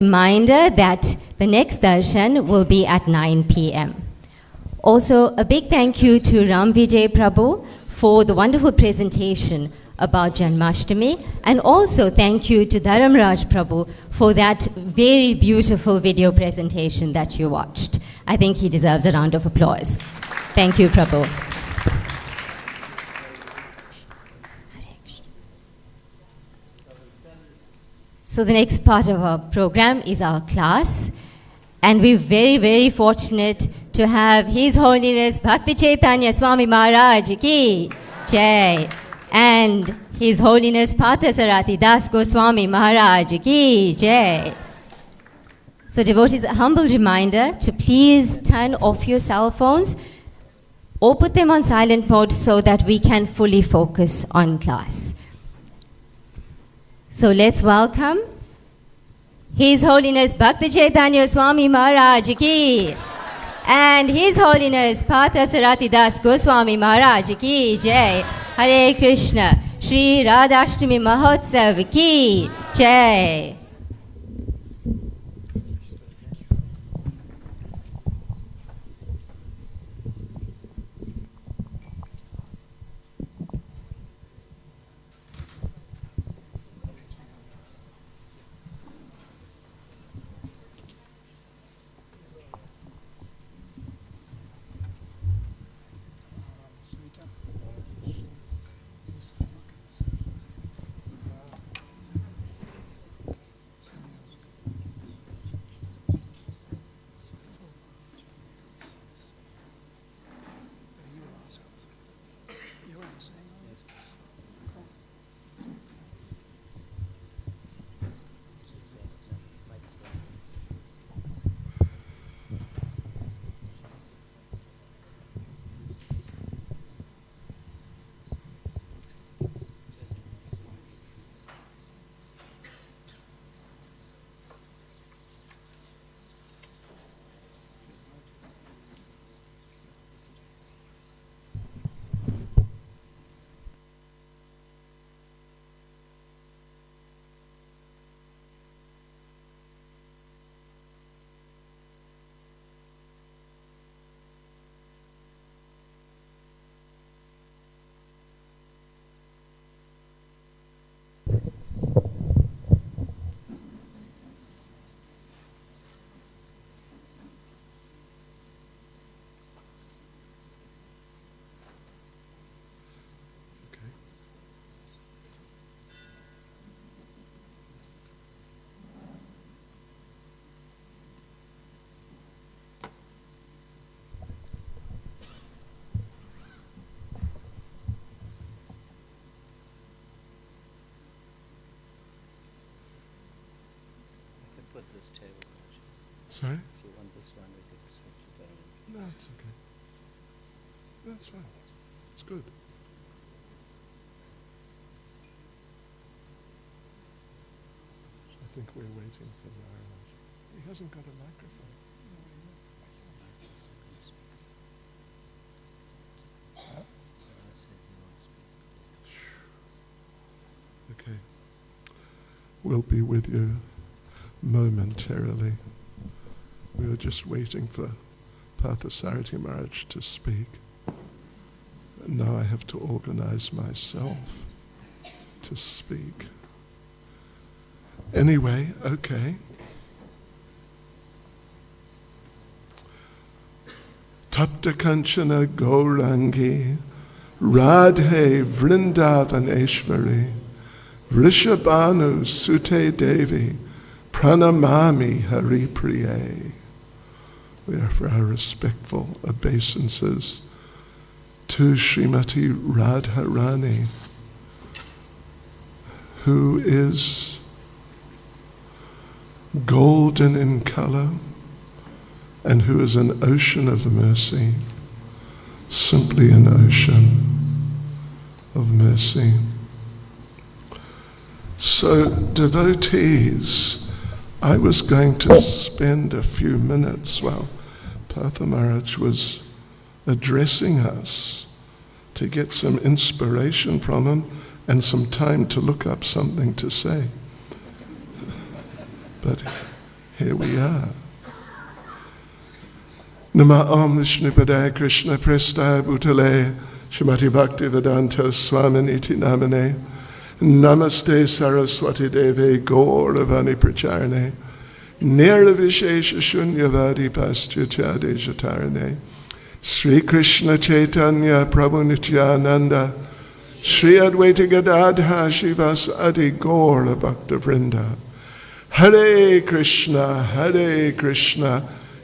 Reminder that the next darshan will be at 9 p.m. Also, a big thank you to Ram Vijay Prabhu for the wonderful presentation about Janmashtami, and also thank you to Dharamraj Prabhu for that very beautiful video presentation that you watched. I think he deserves a round of applause. Thank you, Prabhu. So the next part of our program is our class, and we're very, very fortunate to have His Holiness Bhakti Caitanya Swami Maharaj Ki Jai, and His Holiness Partha Sarathi Das Goswami Maharaj Ki Jai. So devotees, a humble reminder to please turn off your cell phones or put them on silent mode so that we can fully focus on class. So let's welcome His Holiness Bhakti Caitanya Swami Maharaj Ki and His Holiness Partha Sarathi Das Goswami Maharaj Ki Jai. Hare Krishna. Shri Radhashtami Mahotsav Ki Jai. This table. Sorry? If you want this one, we could switch it around. No, it's okay. That's fine. It's good. I think we're waiting for Maharaj. He hasn't got a microphone. Huh? Okay. We'll be with you momentarily. We were just waiting for Partha Sarathi Maharaj to speak. And now I have to organize myself to speak. Anyway, okay. Tapta Kanchana Gaurangi Radhe Vrindavaneshwari Vrishabhanu Sute Devi Pranamami Hari Priye. We offer our respectful obeisances to Srimati Radharani, who is golden in color and who is an ocean of mercy, simply an ocean of mercy. So, devotees, I was going to spend a few minutes while Partha Maharaj was addressing us to get some inspiration from him and some time to look up something to say. But Here we are. Nama Om Vishnupadaya Krishna Prestaya Bhutale Srimati Bhakti Vedanta Swami Iti Namane Namaste Saraswati Deve Gauravani Pracharane Nirvishesha Shunyavadi Pastyatya Dejatarane Sri Krishna Chaitanya Prabhu Nityananda Sri Advaita Gadadha Shivas Adi Gaura Bhakta Vrinda Hare Krishna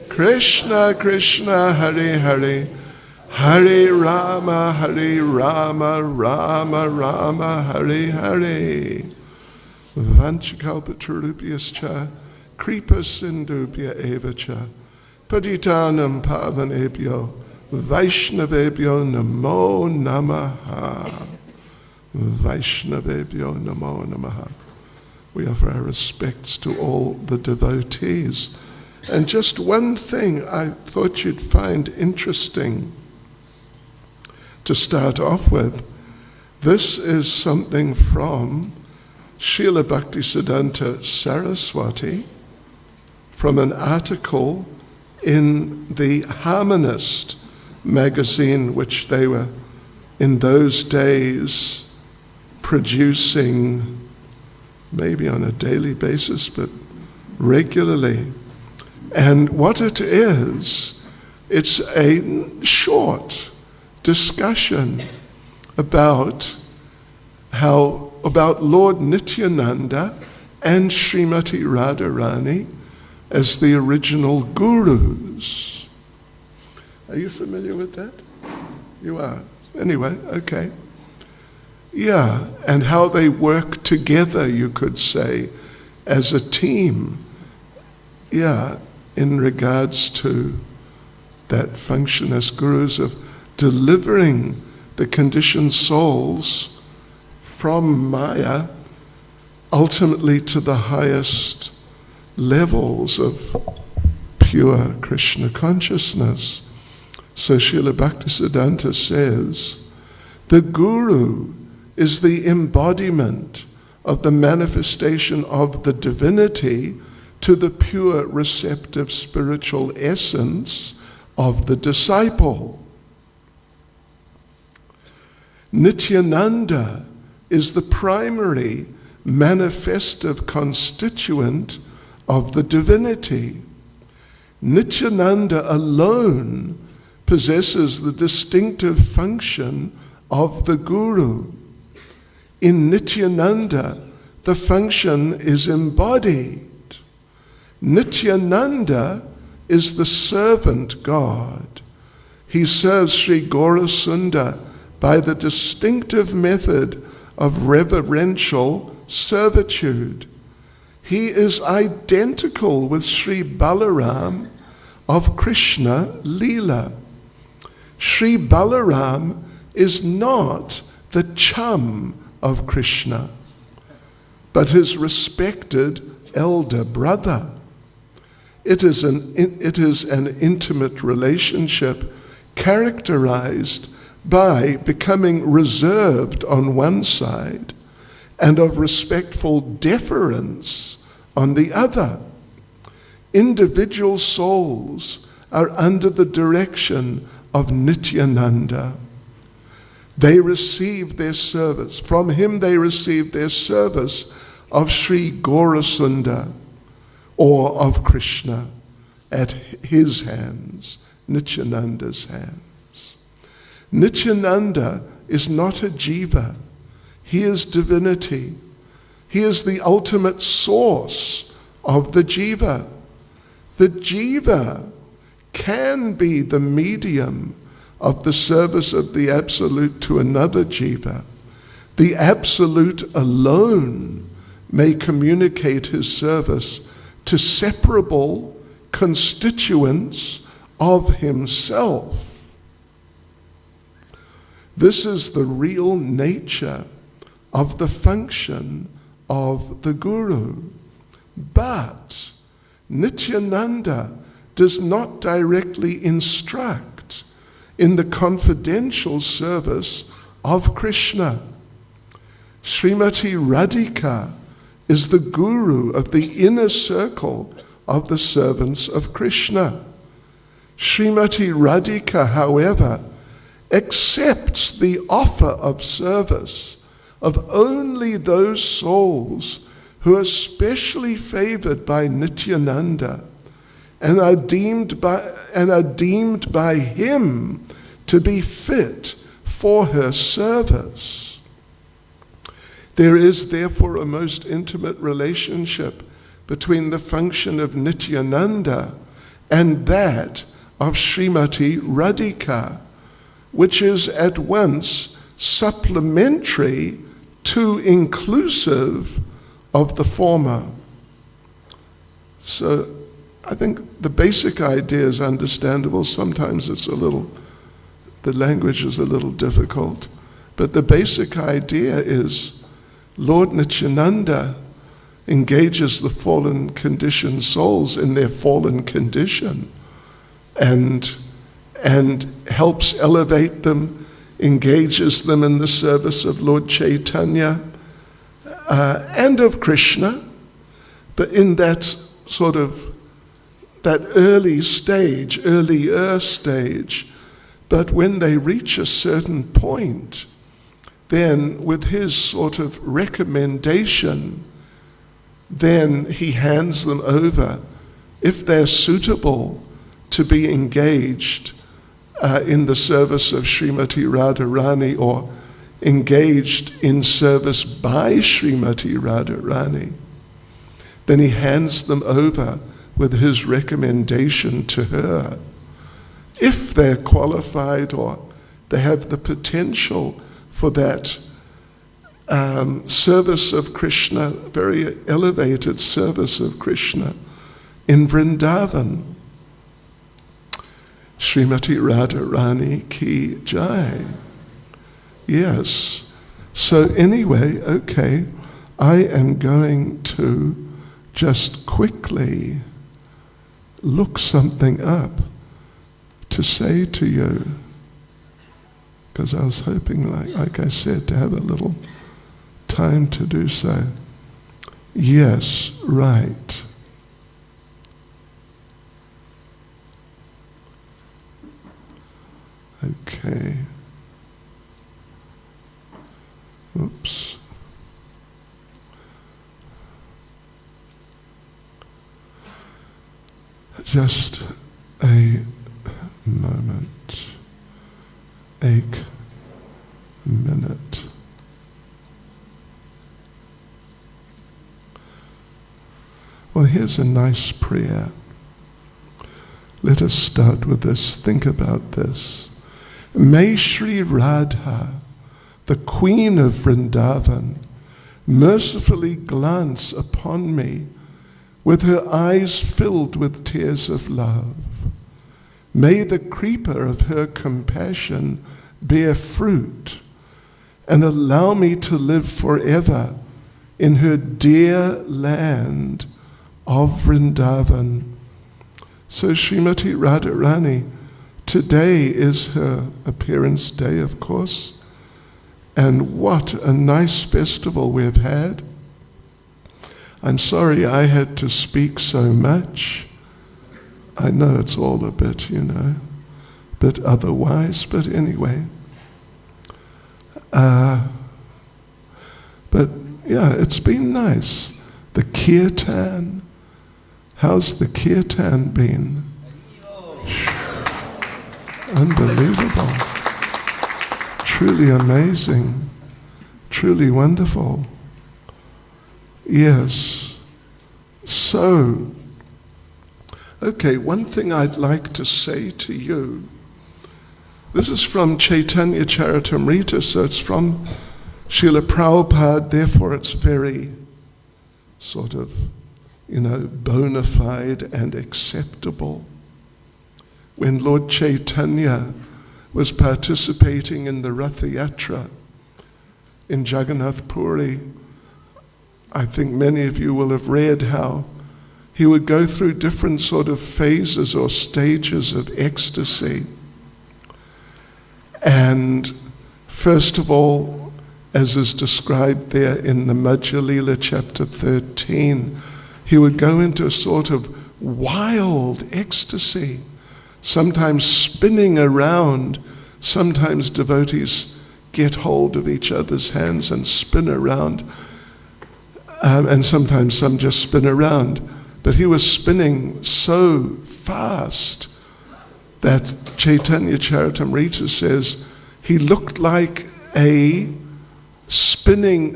Krishna Krishna Hare Hare Hare Rama Rama Rama Hare Hare Vanchakalpatarubhyascha Kripa Sindhubhya Evacha Patitanam Pavanebhyo Vaishnavebhyo Namo Namaha Vaishnavebhyo Namo Namaha. We offer our respects to all the devotees. And just one thing I thought you'd find interesting to start off with. This is something from Srila Bhaktisiddhanta Saraswati, from an article in the Harmonist magazine, which they were in those days producing maybe on a daily basis, but regularly. And what it is, it's a short discussion about Lord Nityananda and Srimati Radharani as the original gurus. Are you familiar with that? You are. Anyway, okay. Yeah, and how they work together, you could say, as a team. Yeah, in regards to that function as gurus of delivering the conditioned souls from Maya ultimately to the highest levels of pure Krishna consciousness. So Srila Bhaktisiddhanta says, the guru is the embodiment of the manifestation of the divinity to the pure receptive spiritual essence of the disciple. Nityananda is the primary manifestive constituent of the divinity. Nityananda alone possesses the distinctive function of the guru. In Nityananda, the function is embodied. Nityananda is the servant God. He serves Sri Gaurasunda by the distinctive method of reverential servitude. He is identical with Sri Balaram of Krishna Leela. Sri Balaram is not the chum of Krishna, but his respected elder brother. It is an intimate relationship characterized by becoming reserved on one side and of respectful deference on the other. Individual souls are under the direction of Nityananda. They receive their service. From him they receive their service of Sri Gaurasunda or of Krishna at his hands, Nityananda's hands. Nityananda is not a jiva. He is divinity. He is the ultimate source of the jiva. The jiva can be the medium of the service of the Absolute to another jiva. The Absolute alone may communicate his service to separable constituents of himself. This is the real nature of the function of the guru. But Nityananda does not directly instruct in the confidential service of Krishna. Srimati Radhika is the guru of the inner circle of the servants of Krishna. Srimati Radhika, however, accepts the offer of service of only those souls who are specially favored by Nityananda and are deemed by him to be fit for her service. There is therefore a most intimate relationship between the function of Nityananda and that of Srimati Radhika, which is at once supplementary to inclusive of the former. So I think the basic idea is understandable. Sometimes the language is a little difficult, but the basic idea is Lord Nityananda engages the fallen conditioned souls in their fallen condition and helps elevate them, engages them in the service of Lord Caitanya and of Krishna, but in that sort of that earlier stage. But when they reach a certain point, then with his sort of recommendation, then he hands them over, if they're suitable, to be engaged in the service of Srimati Radharani or engaged in service by Srimati Radharani. Then he hands them over with his recommendation to her. If they're qualified or they have the potential for that service of Krishna, very elevated service of Krishna in Vrindavan. Srimati Radharani ki jai. Yes. So anyway, okay, I am going to just quickly look something up to say to you, because I was hoping, like I said, to have a little time to do so. Yes, right. Okay. Oops. Just a moment. A minute. Well, here's a nice prayer. Let us start with this. Think about this. May Sri Radha, the Queen of Vrindavan, mercifully glance upon me with her eyes filled with tears of love. May the creeper of her compassion bear fruit and allow me to live forever in her dear land of Vrindavan. So Srimati Radharani, today is her appearance day, of course, and what a nice festival we've had. I'm sorry I had to speak so much. I know it's all a bit, bit otherwise, but anyway. But yeah, it's been nice. The kirtan, how's the kirtan been? Unbelievable. Truly amazing. Truly wonderful. Yes. So, okay, one thing I'd like to say to you. This is from Caitanya Charitamrita, so it's from Srila Prabhupada, therefore it's very sort of, bona fide and acceptable. When Lord Caitanya was participating in the Rath Yatra in Jagannath Puri, I think many of you will have read how he would go through different sort of phases or stages of ecstasy. And first of all, as is described there in the Madhya Lila chapter 13, he would go into a sort of wild ecstasy, sometimes spinning around. Sometimes devotees get hold of each other's hands and spin around, and sometimes some just spin around. But he was spinning so fast that Caitanya Charitamrita says he looked like a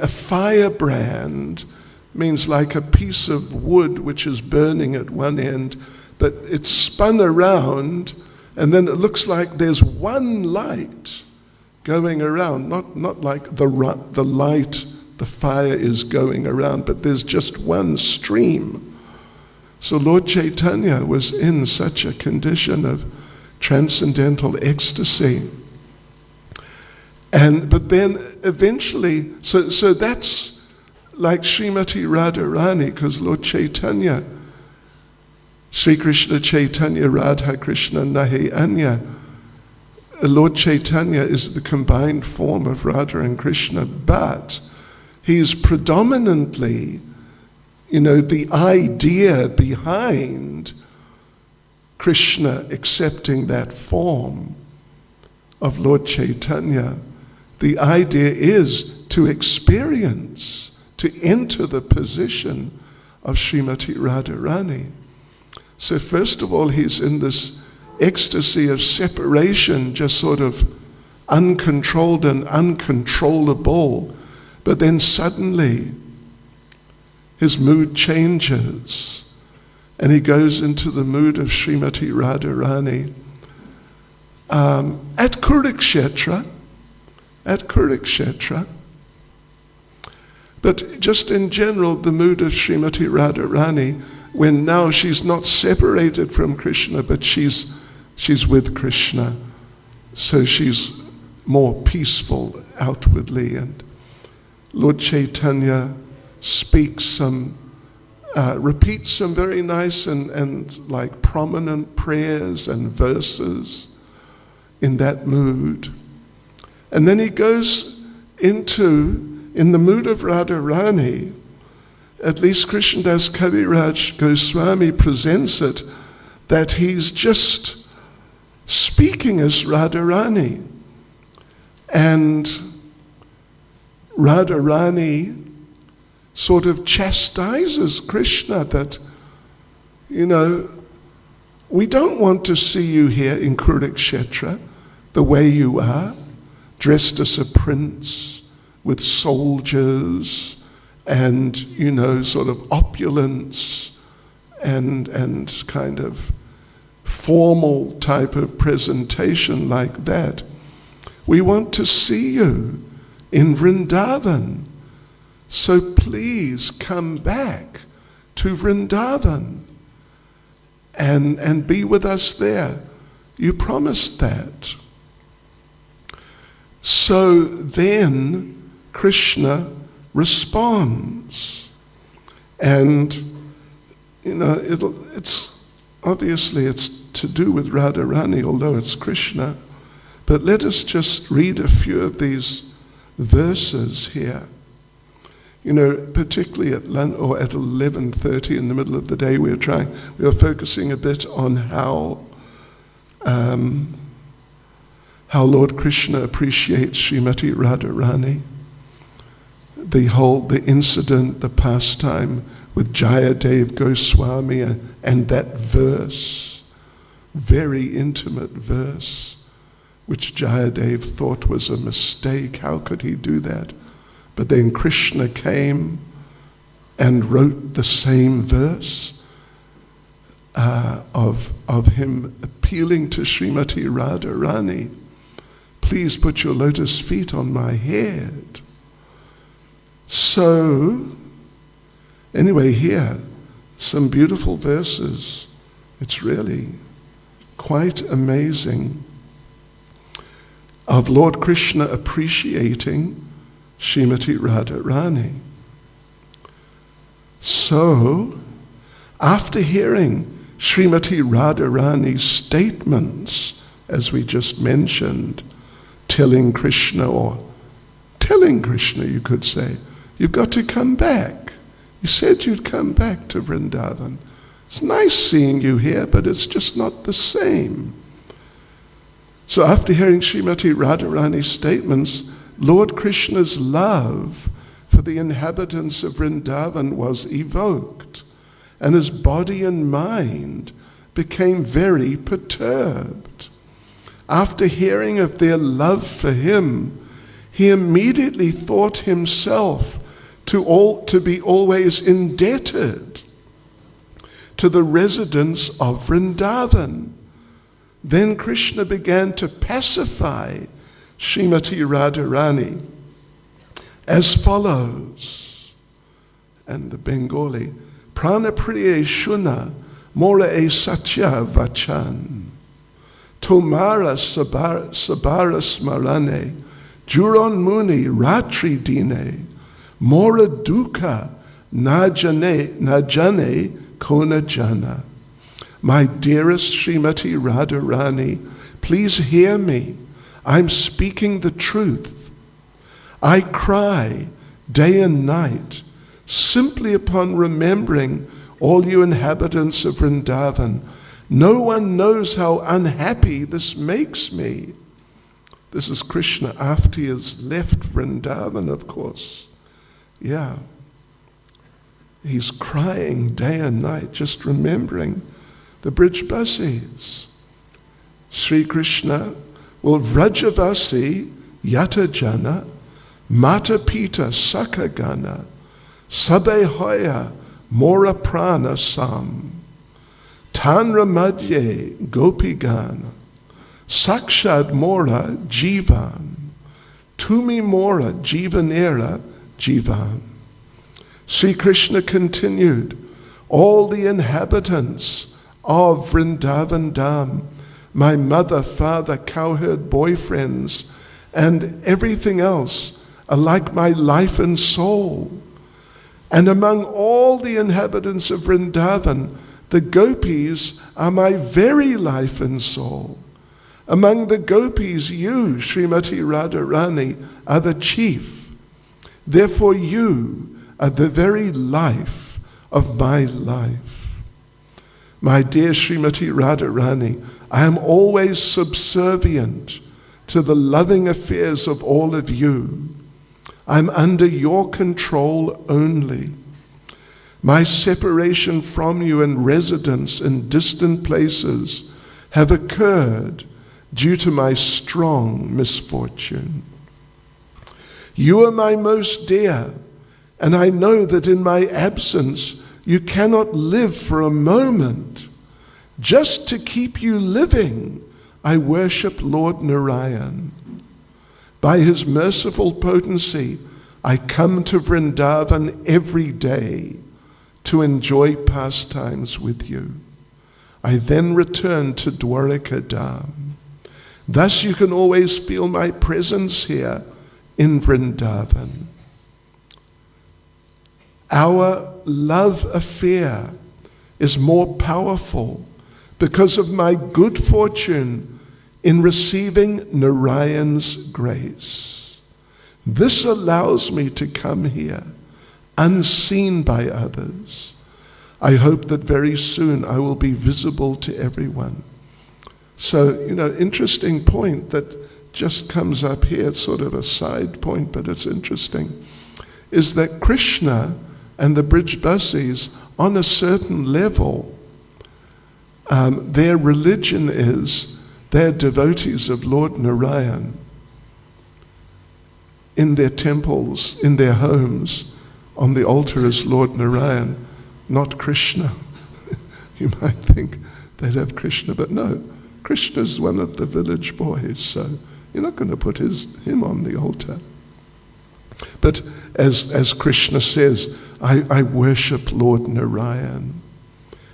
firebrand, means like a piece of wood which is burning at one end, but it's spun around, and then it looks like there's one light going around, not like the light, the fire is going around, but there's just one stream. So Lord Chaitanya was in such a condition of transcendental ecstasy. But then eventually, so that's like Srimati Radharani, because Lord Chaitanya, Sri Krishna Chaitanya Radha Krishna Nahi Anya, Lord Chaitanya is the combined form of Radha and Krishna, but he's predominantly, the idea behind Krishna accepting that form of Lord Chaitanya. The idea is to experience, to enter the position of Srimati Radharani. So first of all, he's in this ecstasy of separation, just sort of uncontrolled and uncontrollable. But then suddenly, his mood changes, and he goes into the mood of Srimati Radharani. At Kurukshetra, but just in general, the mood of Srimati Radharani, when now she's not separated from Krishna, but she's with Krishna, so she's more peaceful outwardly. And Lord Chaitanya repeats some very nice and like prominent prayers and verses in that mood. And then he goes in the mood of Radharani, at least Krishnadas Kaviraj Goswami presents it, that he's just speaking as Radharani. And Radharani sort of chastises Krishna that, we don't want to see you here in Kurukshetra the way you are, dressed as a prince with soldiers and, sort of opulence and kind of formal type of presentation like that. We want to see you in Vrindavan. So please come back to Vrindavan and be with us there. You promised that. So then Krishna responds. And, it's obviously it's to do with Radharani, although it's Krishna. But let us just read a few of these verses here. Particularly at 11:30 in the middle of the day, we are focusing a bit on how Lord Krishna appreciates Srimati Radharani. The incident, the pastime with Jayadev Goswami and that verse, very intimate verse, which Jayadev thought was a mistake. How could he do that? But then Krishna came and wrote the same verse of him appealing to Srimati Radharani. Please put your lotus feet on my head. So, anyway, here, some beautiful verses. It's really quite amazing. Of Lord Krishna appreciating Srimati Radharani. So, after hearing Srimati Radharani's statements, as we just mentioned, telling Krishna, you could say, you've got to come back. You said you'd come back to Vrindavan. It's nice seeing you here, but it's just not the same. So after hearing Srimati Radharani's statements, Lord Krishna's love for the inhabitants of Vrindavan was evoked, and his body and mind became very perturbed. After hearing of their love for him, he immediately thought himself to be always indebted to the residents of Vrindavan. Then Krishna began to pacify Srimati Radharani as follows. And the Bengali, Pranapriye Shuna Mora e Satya Vachan Tomara Sabara Smarane Juron Muni Ratri Dine Mora Dukkha Najane Kona Jana. My dearest Srimati Radharani, please hear me. I'm speaking the truth. I cry day and night simply upon remembering all you inhabitants of Vrindavan. No one knows how unhappy this makes me. This is Krishna after he has left Vrindavan, of course. Yeah. He's crying day and night, just remembering the Brijbasis. Sri Krishna will Vrajavasi Yata Jana Mata Pita Sakagana Sabe Hoya Mora Prana Sam Tanra Madhye Gopigana Sakshad Mora Jivan Tumi Mora Jivanera Jivan. Sri Krishna continued, all the inhabitants of Vrindavan Dham, my mother, father, cowherd, boyfriends, and everything else are like my life and soul. And among all the inhabitants of Vrindavan, the gopis are my very life and soul. Among the gopis, you, Srimati Radharani, are the chief. Therefore you are the very life of my life. My dear Srimati Radharani, I am always subservient to the loving affairs of all of you. I'm under your control only. My separation from you and residence in distant places have occurred due to my strong misfortune. You are my most dear, and I know that in my absence you cannot live for a moment. Just to keep you living, I worship Lord Narayan. By his merciful potency, I come to Vrindavan every day to enjoy pastimes with you. I then return to Dwarika Dham. Thus you can always feel my presence here in Vrindavan. Our love affair is more powerful because of my good fortune in receiving Narayan's grace. This allows me to come here unseen by others. I hope that very soon I will be visible to everyone. So, interesting point that just comes up here, it's sort of a side point, but it's interesting, is that Krishna and the Brijbasis, on a certain level, their religion is they're devotees of Lord Narayan. In their temples, in their homes, on the altar is Lord Narayan, not Krishna. You might think they'd have Krishna, but no, Krishna's one of the village boys, so you're not going to put him on the altar. But as Krishna says, I worship Lord Narayan,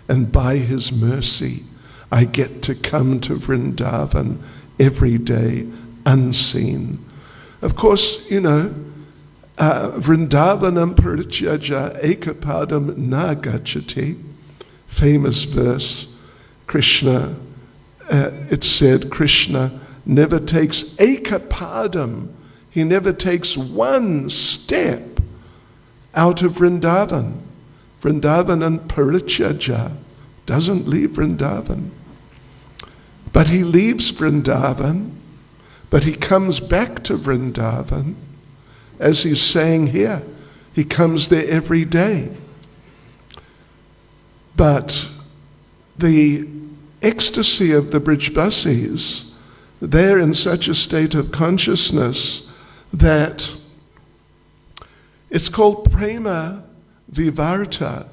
and by his mercy, I get to come to Vrindavan every day unseen. Of course, Vrindavanam parityaja ekapadam na gacchati, famous verse, Krishna, it said Krishna never takes ekapadam, he never takes one step out of Vrindavan. Vrindavanam parityaja, doesn't leave Vrindavan. But he leaves Vrindavan, but he comes back to Vrindavan, as he's saying here. He comes there every day. But the ecstasy of the Brijbasis, they're in such a state of consciousness that it's called prema vivarta.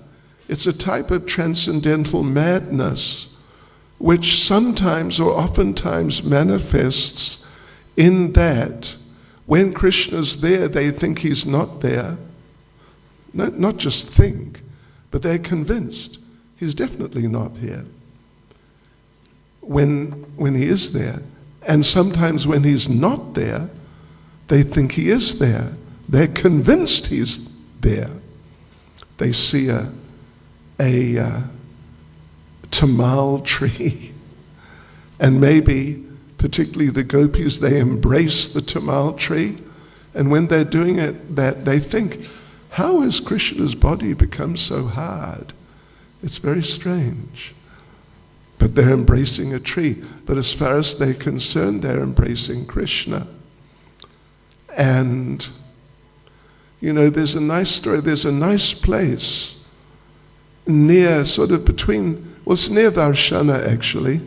It's a type of transcendental madness which sometimes or oftentimes manifests in that when Krishna's there, they think he's not there. Not just think, but they're convinced he's definitely not here. When he is there. And sometimes when he's not there, they think he is there. They're convinced he's there. They see a tamal tree, and maybe, particularly the gopis, they embrace the tamal tree, and when they're doing it, that they think, how has Krishna's body become so hard? It's very strange. But they're embracing a tree. But as far as they're concerned, they're embracing Krishna. And, there's a nice story. There's a nice place near, sort of between, it's near Varshana actually,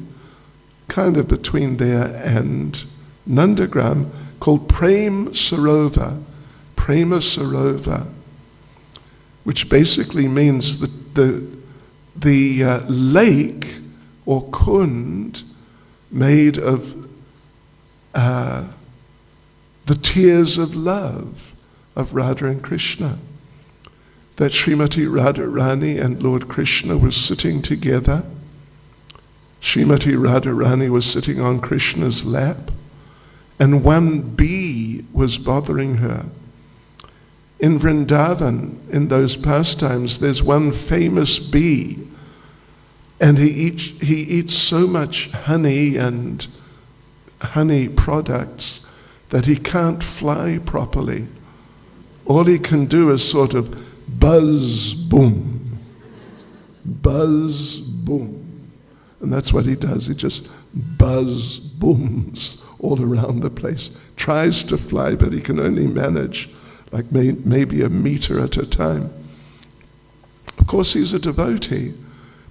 kind of between there and Nandagram, called Prema Sarova, which basically means the lake or kund made of the tears of love of Radha and Krishna. That Srimati Radharani and Lord Krishna was sitting together. Srimati Radharani was sitting on Krishna's lap, and one bee was bothering her. In Vrindavan, in those pastimes, there's one famous bee, and he eats so much honey and honey products that he can't fly properly. All he can do is sort of buzz, boom, buzz, boom. And that's what he does. He just buzz, booms all around the place. Tries to fly, but he can only manage like maybe a meter at a time. Of course, he's a devotee.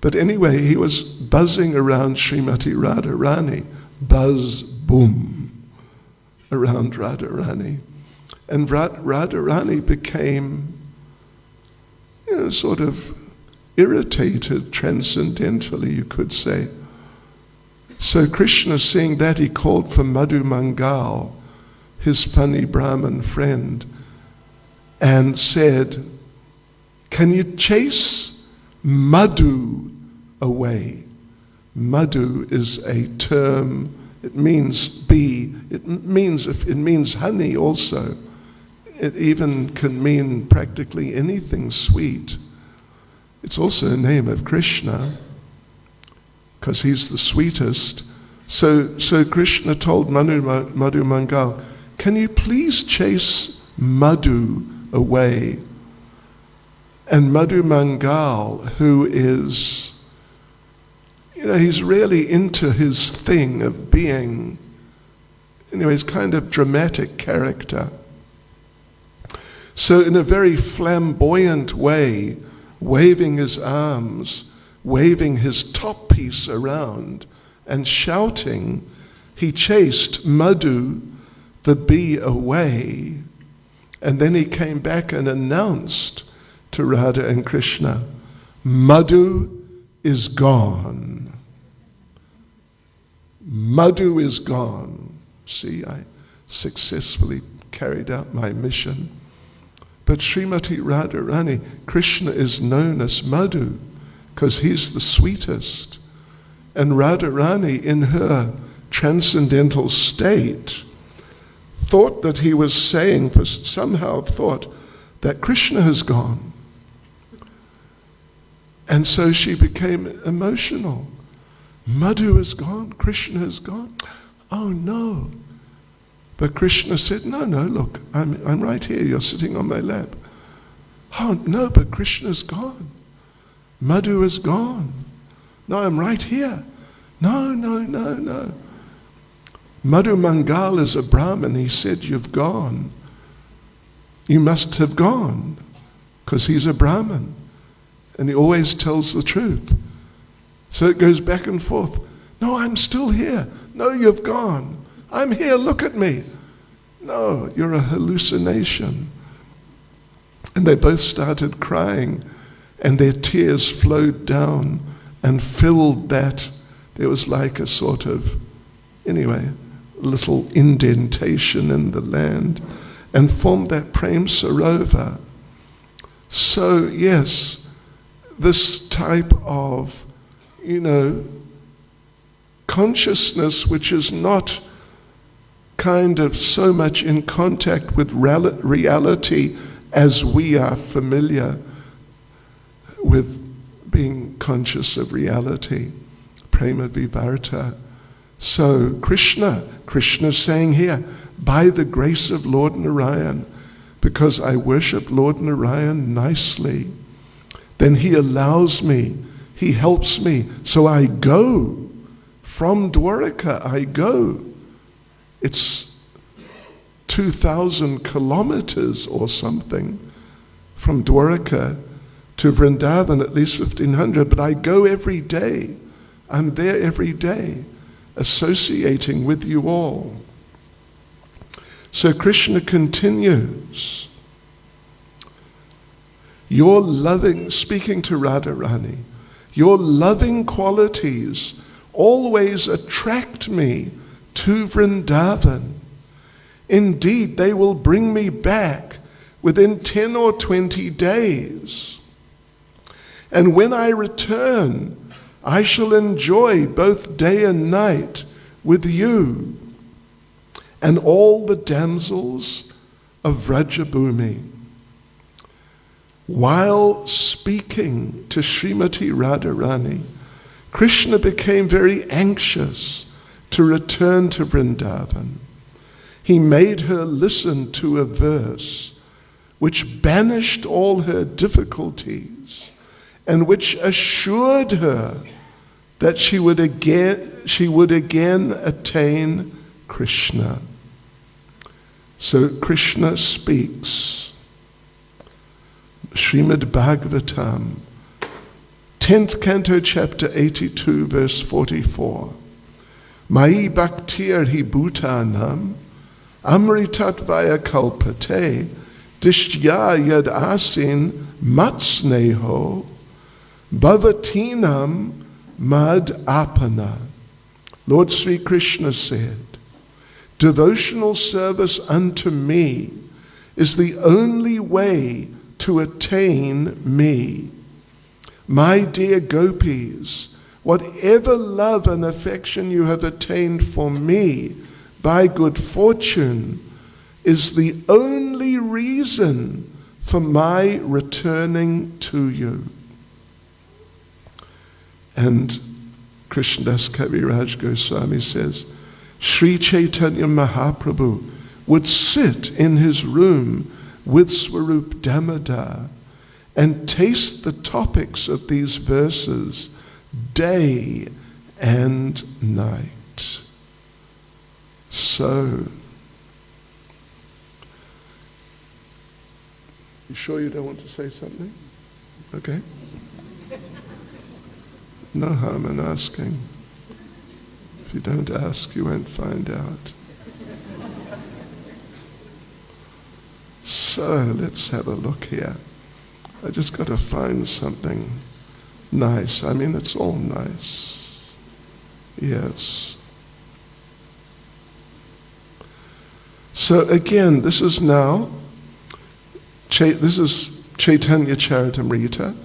But anyway, he was buzzing around Srimati Radharani. Buzz, boom, around Radharani. And Radharani became, sort of irritated transcendentally, you could say. So Krishna, seeing that, he called for Madhu Mangal, his funny Brahmin friend, and said, can you chase Madhu away? Madhu is a term, it means bee, it means honey also. It even can mean practically anything sweet. It's also a name of Krishna, because he's the sweetest. So Krishna told Madhu Mangal, can you please chase Madhu away? And Madhu Mangal, who is, he's really into his thing of being, he's kind of dramatic character. So in a very flamboyant way, waving his arms, waving his top piece around, and shouting, he chased Madhu, the bee, away. And then he came back and announced to Radha and Krishna, Madhu is gone. Madhu is gone. See, I successfully carried out my mission. But Srimati Radharani, Krishna is known as Madhu because he's the sweetest. And Radharani, in her transcendental state, thought that he was saying, somehow thought that Krishna has gone. And so she became emotional. Madhu is gone, Krishna is gone. Oh no. But Krishna said, no, look, I'm right here, you're sitting on my lap. Oh no, but Krishna's gone. Madhu is gone. No, I'm right here. No, no, no, no. Madhu Mangal is a Brahmin. He said, you've gone. You must have gone, because he's a Brahmin. And he always tells the truth. So it goes back and forth. No, I'm still here. No, you've gone. I'm here, look at me. No, you're a hallucination. And they both started crying, and their tears flowed down and filled that. There was like a sort of, anyway, little indentation in the land, and formed that Prem Sarovar. So yes, this type of, consciousness which is not kind of so much in contact with reality as we are familiar with being conscious of reality, prema vivarta. So Krishna's saying here, by the grace of Lord Narayan, because I worship Lord Narayan nicely, then he allows me, he helps me, so I go. From Dwaraka, I go. It's 2,000 kilometers or something from Dwaraka to Vrindavan, at least 1,500, but I go every day. I'm there every day, associating with you all. So Krishna continues. Your loving, speaking to Radharani, your loving qualities always attract me to Vrindavan. Indeed, they will bring me back within 10 or 20 days. And when I return, I shall enjoy both day and night with you and all the damsels of Vrajabhumi. While speaking to Srimati Radharani, Krishna became very anxious to return to Vrindavan. He made her listen to a verse which banished all her difficulties and which assured her that she would again attain Krishna. So Krishna speaks. Srimad Bhagavatam, 10th canto, chapter 82, verse 44. Mai bhaktir hi bhutanam amritatvaya kalpate dishtya yad asin matsneho bhavatinam mad apana. Lord Sri Krishna said, devotional service unto me is the only way to attain me. My dear gopis, whatever love and affection you have attained for me by good fortune is the only reason for my returning to you. And Krishnadas Kaviraj Goswami says, Sri Caitanya Mahaprabhu would sit in his room with Swarup Damodar and taste the topics of these verses day and night. So, you sure you don't want to say something? Okay. No harm in asking. If you don't ask, you won't find out. So, let's have a look here. I just got to find something nice. I mean, it's all nice. Yes. So again, this is now, this is Chaitanya Charitamrita,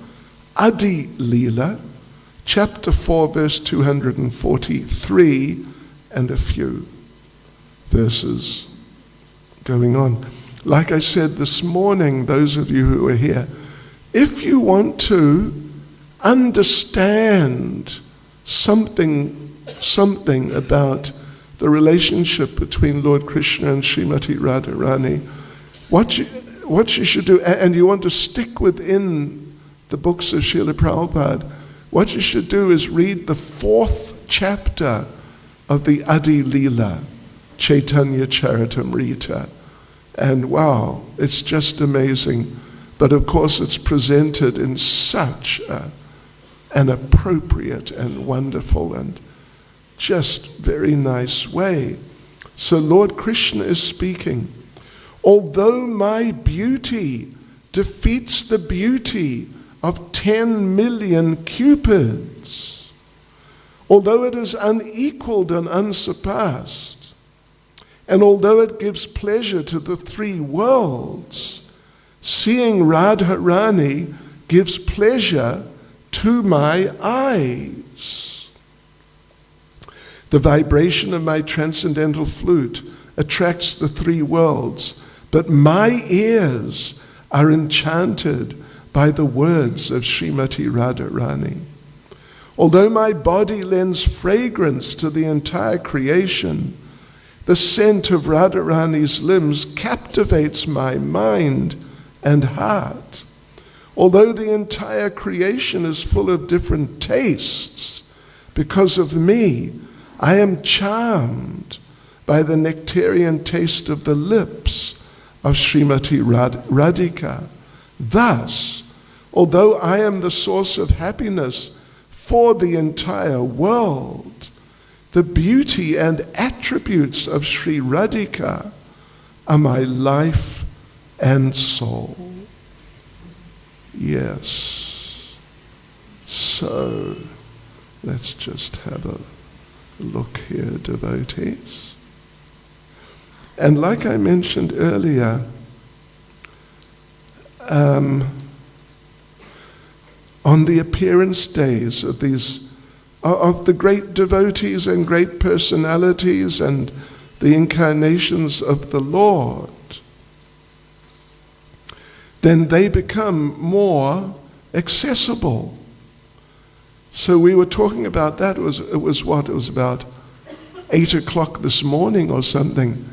Adi Leela, chapter 4, verse 243, and a few verses going on. Like I said this morning, those of you who are here, if you want to understand something about the relationship between Lord Krishna and Srimati Radharani, what you should do, and you want to stick within the books of Srila Prabhupada, what you should do is read the 4th chapter of the Adi Leela, Caitanya Charitamrita. And wow, it's just amazing. But of course it's presented in such an appropriate and wonderful and just very nice way. So Lord Krishna is speaking. Although my beauty defeats the beauty of 10 million cupids, although it is unequaled and unsurpassed, and although it gives pleasure to the 3 worlds, seeing Radharani gives pleasure to my eyes. The vibration of my transcendental flute attracts the 3 worlds, but my ears are enchanted by the words of Srimati Radharani. Although my body lends fragrance to the entire creation, the scent of Radharani's limbs captivates my mind and heart. Although the entire creation is full of different tastes, because of me, I am charmed by the nectarian taste of the lips of Srimati Radhika. Thus, although I am the source of happiness for the entire world, the beauty and attributes of Sri Radhika are my life and soul. Yes. So, let's just have a look here, devotees. And like I mentioned earlier, on the appearance days of the great devotees and great personalities and the incarnations of the Lord, then they become more accessible. So we were talking about that. It was about 8 o'clock this morning or something.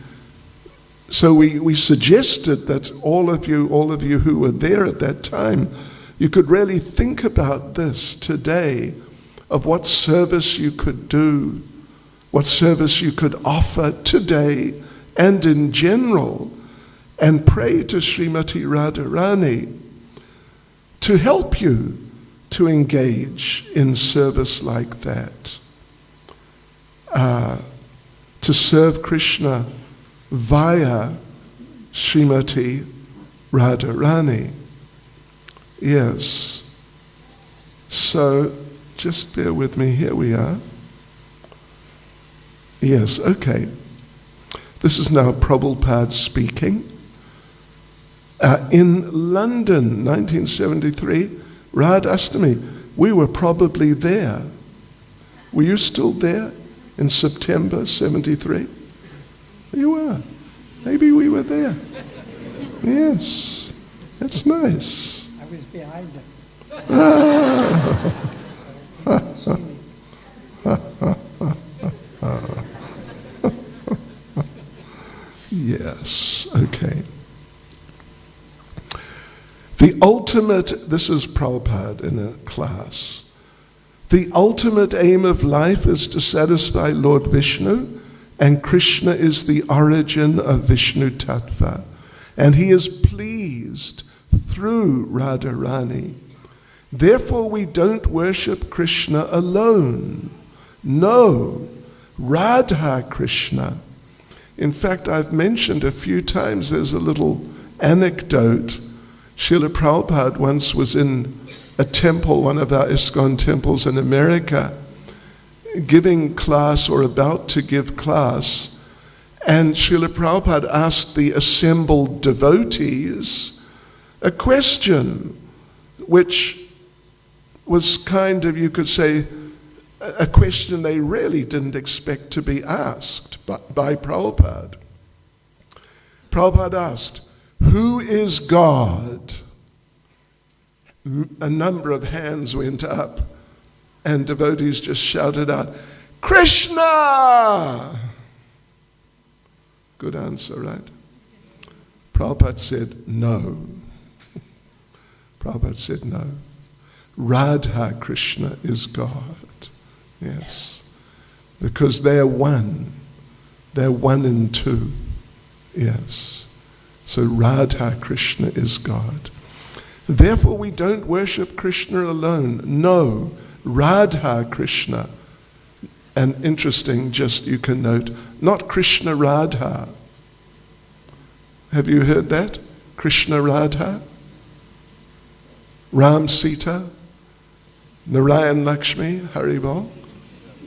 So we suggested that all of you who were there at that time, you could really think about this today, of what service you could do, what service you could offer today and in general, and pray to Srimati Radharani to help you to engage in service like that, to serve Krishna via Srimati Radharani. Yes. So, just bear with me. Here we are. Yes, okay. This is now Prabhupada speaking. In London, 1973, Radhashtami, we were probably there. Were you still there in September 73? You were. Maybe we were there. Yes, that's nice. I was behind him. Yes, okay. The ultimate, this is Prabhupada in a class, the ultimate aim of life is to satisfy Lord Vishnu, and Krishna is the origin of Vishnu Tattva, and he is pleased through Radharani. Therefore we don't worship Krishna alone. No, Radha Krishna. In fact, I've mentioned a few times, there's a little anecdote. Srila Prabhupada once was in a temple, one of our ISKCON temples in America, giving class or about to give class, and Srila Prabhupada asked the assembled devotees a question which was kind of, you could say, a question they really didn't expect to be asked by Prabhupada. Prabhupada asked, "Who is God?" A number of hands went up, and devotees just shouted out, "Krishna!" Good answer, right? Prabhupada said, "No." Prabhupada said, "No. Radha Krishna is God. Yes. Because they are one. They're one in two. Yes. So Radha Krishna is God. Therefore we don't worship Krishna alone. No, Radha Krishna. And interesting, just you can note, not Krishna Radha. Have you heard that? Krishna Radha? Ram Sita? Narayan Lakshmi? Haribol?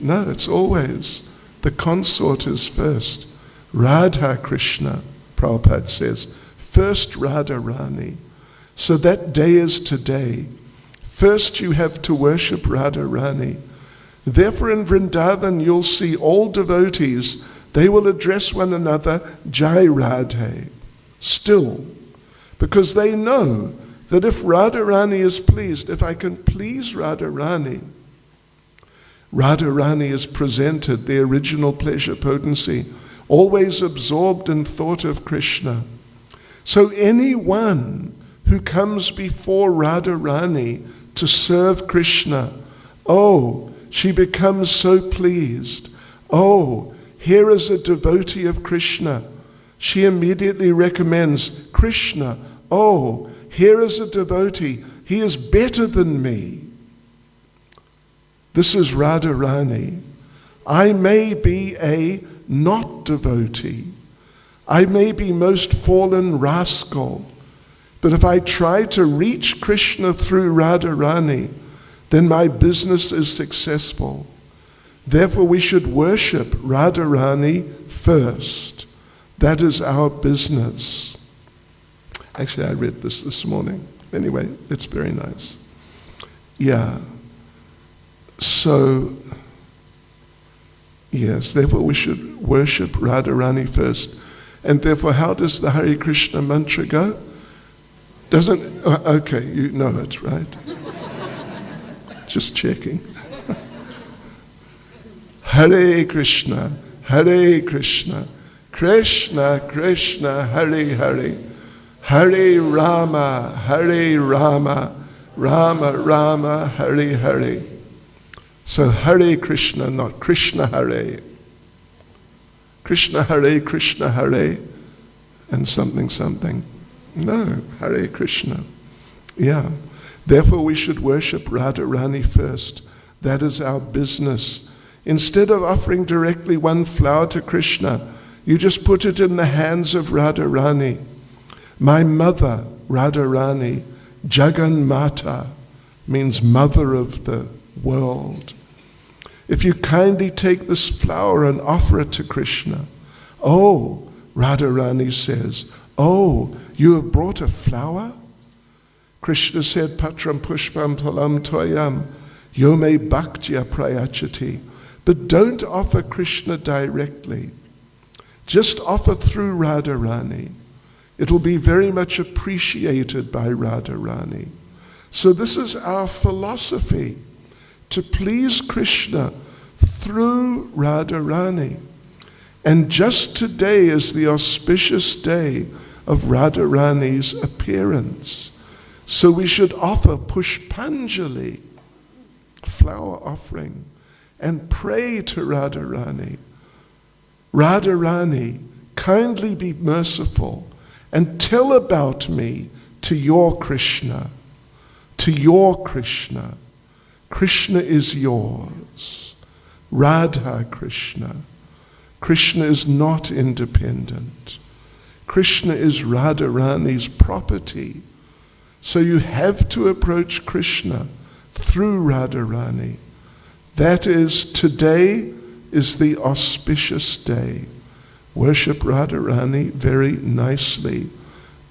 No, it's always the consort is first. Radha Krishna, Prabhupada says, first Radha Rani. So that day is today. First you have to worship Radha Rani. Therefore in Vrindavan you'll see all devotees, they will address one another, Jai Radhe, still. Because they know that if Radharani is pleased, if I can please Radharani, Radharani is presented, the original pleasure potency, always absorbed in thought of Krishna. So anyone who comes before Radharani to serve Krishna, oh, she becomes so pleased. Oh, here is a devotee of Krishna. She immediately recommends Krishna. Oh, here is a devotee. He is better than me. This is Radharani. I may be a not devotee. I may be most fallen rascal. But if I try to reach Krishna through Radharani, then my business is successful. Therefore we should worship Radharani first. That is our business. Actually, I read this morning. Anyway, it's very nice. Yeah. So, yes, therefore we should worship Radharani first. And therefore, how does the Hare Krishna mantra go? Doesn't, okay, you know it, right? Just checking. Hare Krishna, Krishna Krishna, Hare Hare, Hare Rama, Rama Rama, Hare Hare. So Hare Krishna, not Krishna Hare. Krishna Hare, and something. No, Hare Krishna. Yeah. Therefore we should worship Radharani first. That is our business. Instead of offering directly one flower to Krishna, you just put it in the hands of Radharani. My mother, Radharani, Jagan Mata, means mother of the world. If you kindly take this flower and offer it to Krishna, oh, Radharani says, oh, you have brought a flower? Krishna said, Patram Pushpam Phalam Toyam, Yome Bhaktya Prayachati. But don't offer Krishna directly. Just offer through Radharani. It will be very much appreciated by Radharani. So this is our philosophy, to please Krishna through Radharani. And just today is the auspicious day of Radharani's appearance. So we should offer Pushpanjali, flower offering, and pray to Radharani. Radharani, kindly be merciful and tell about me to your Krishna. To your Krishna. Krishna is yours. Radha Krishna. Krishna is not independent. Krishna is Radharani's property. So you have to approach Krishna through Radharani. That is, today is the auspicious day. Worship Radharani very nicely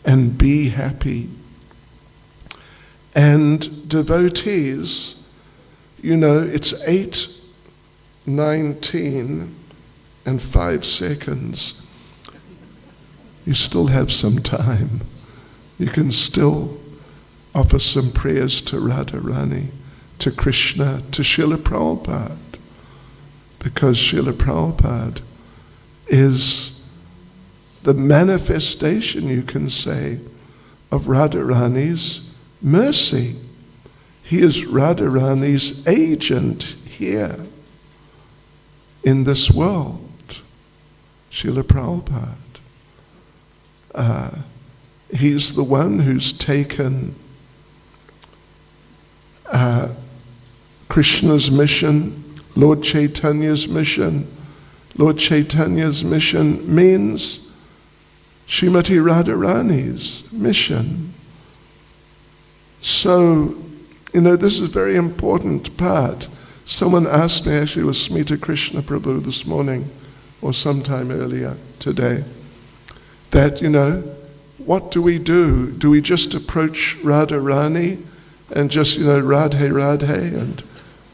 and be happy. And devotees, you know, it's 8:19 and 5 seconds. You still have some time. You can still offer some prayers to Radharani, to Krishna, to Srila Prabhupada, because Srila Prabhupada is the manifestation, you can say, of Radharani's mercy. He is Radharani's agent here in this world, Srila Prabhupada. He's the one who's taken Krishna's mission, Lord Chaitanya's mission. Lord Chaitanya's mission means Srimati Radharani's mission. So, this is a very important part. Someone asked me, actually it was Smita Krishna Prabhu this morning, or sometime earlier today, that, what do we do? Do we just approach Radharani and just, Radhe Radhe, and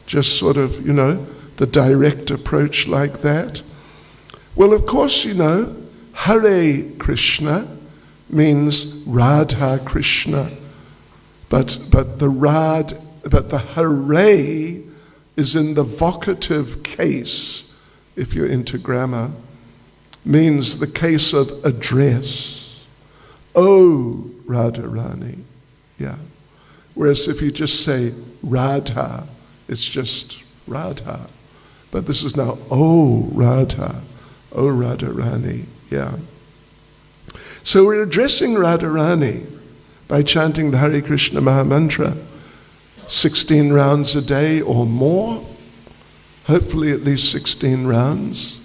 just sort of, the direct approach like that? Well, of course, Hare Krishna means Radha Krishna, but the Hare is in the vocative case, if you're into grammar, means the case of address. Oh, Radharani, yeah. Whereas if you just say Radha, it's just Radha. But this is now, oh, Radha, oh, Radharani, yeah. So we're addressing Radharani by chanting the Hare Krishna Mahamantra 16 rounds a day or more, hopefully at least 16 rounds.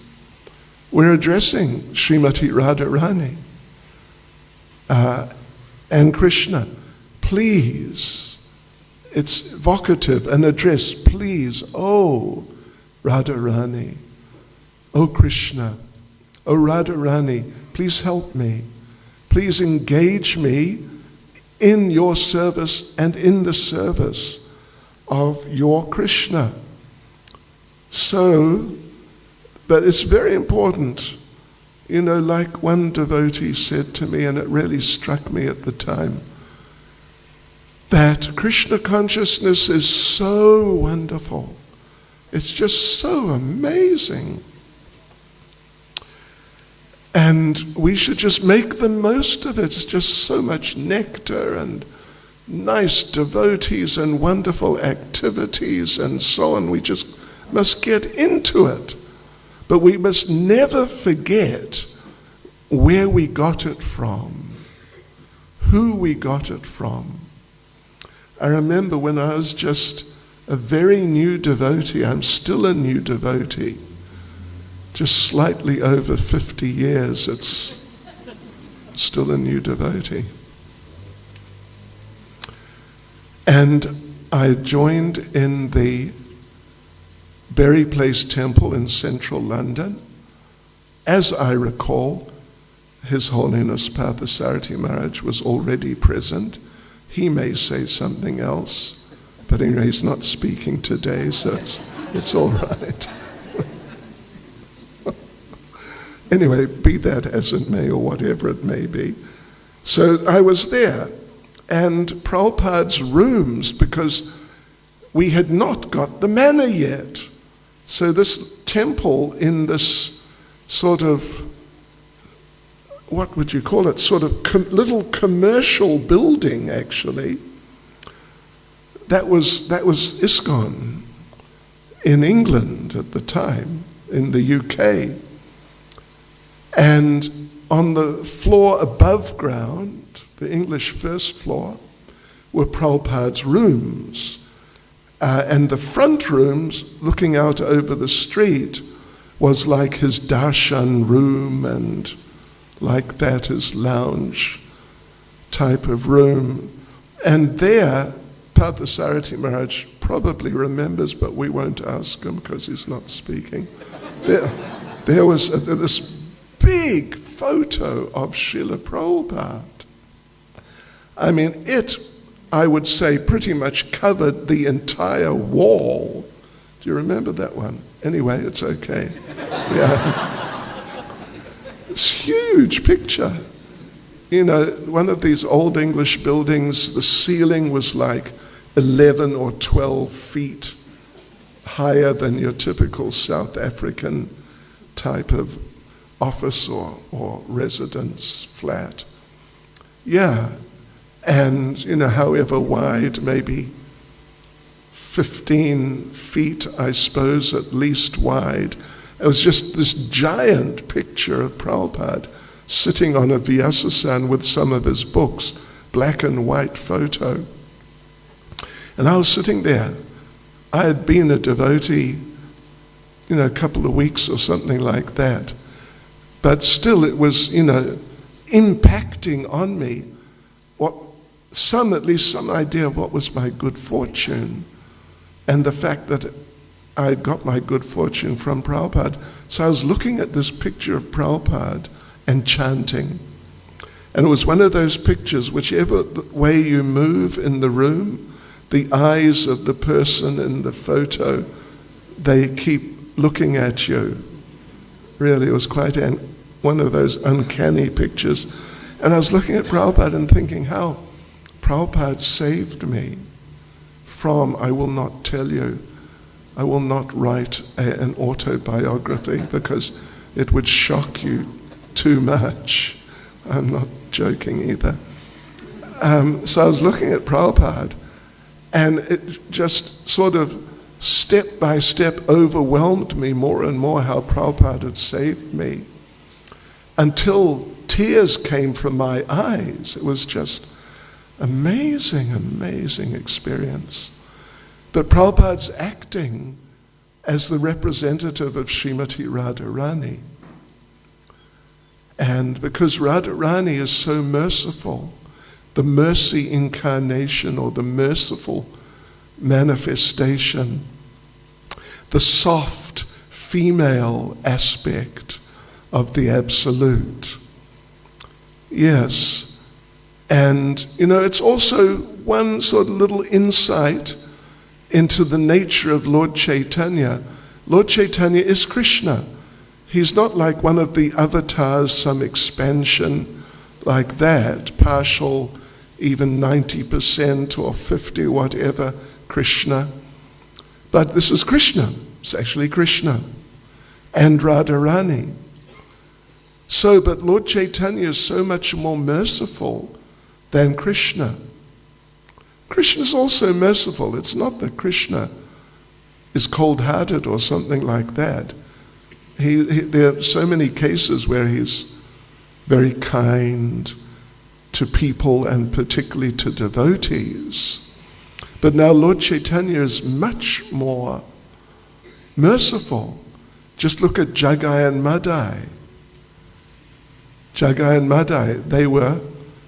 We're addressing Srimati Radharani and Krishna. Please, it's vocative, an address, please, oh Radharani, oh Krishna, oh Radharani, please help me. Please engage me in your service and in the service of your Krishna. So, but it's very important, like one devotee said to me, and it really struck me at the time, that Krishna consciousness is so wonderful. It's just so amazing. And we should just make the most of it. It's just so much nectar and nice devotees and wonderful activities and so on. We just must get into it. But we must never forget where we got it from, who we got it from. I remember when I was just a very new devotee, I'm still a new devotee, just slightly over 50 years, it's still a new devotee. And I joined in the Berry Place Temple in central London. As I recall, His Holiness Partha Sarathi Maharaj was already present. He may say something else, but anyway, he's not speaking today, so it's all right. Anyway, be that as it may, or whatever it may be. So I was there, and Prabhupada's rooms, because we had not got the manna yet. So this temple in this sort of, what would you call it, sort of little commercial building, actually, that was ISKCON in England at the time, in the UK. And on the floor above ground, the English first floor, were Prabhupada's rooms. And the front rooms, looking out over the street, was like his darshan room and like that, his lounge type of room. And there, Partha Sarathi Maharaj probably remembers, but we won't ask him because he's not speaking. There was this big photo of Srila Prabhupada. I mean, it, I would say, pretty much covered the entire wall. Do you remember that one? Anyway, it's okay. Yeah. It's a huge picture. One of these old English buildings, the ceiling was like 11 or 12 feet higher than your typical South African type of office or residence flat. Yeah, and however wide, maybe 15 feet, I suppose, at least wide. It was just this giant picture of Prabhupada sitting on a Vyasasan with some of his books, black and white photo. And I was sitting there. I had been a devotee, a couple of weeks or something like that. But still it was, impacting on me at least some idea of what was my good fortune, and the fact that I got my good fortune from Prabhupada. So I was looking at this picture of Prabhupada and chanting. And it was one of those pictures, whichever way you move in the room, the eyes of the person in the photo, they keep looking at you. Really, it was quite one of those uncanny pictures. And I was looking at Prabhupada and thinking how Prabhupada saved me from, I will not tell you, I will not write an autobiography because it would shock you too much. I'm not joking either. So I was looking at Prabhupada, and it just sort of step by step overwhelmed me more and more how Prabhupada had saved me, until tears came from my eyes. It was just amazing, amazing experience. But Prabhupada's acting as the representative of Srimati Radharani. And because Radharani is so merciful, the mercy incarnation or the merciful manifestation, the soft female aspect of the Absolute. Yes. And, it's also one sort of little insight into the nature of Lord Caitanya. Lord Caitanya is Krishna. He's not like one of the avatars, some expansion like that, partial, even 90% or 50, whatever, Krishna. But this is Krishna. It's actually Krishna and Radharani. But Lord Caitanya is so much more merciful than Krishna. Krishna is also merciful. It's not that Krishna is cold-hearted or something like that. There are so many cases where he's very kind to people and particularly to devotees. But now Lord Caitanya is much more merciful. Just look at Jagai and Madai. Jagai and Madai, they were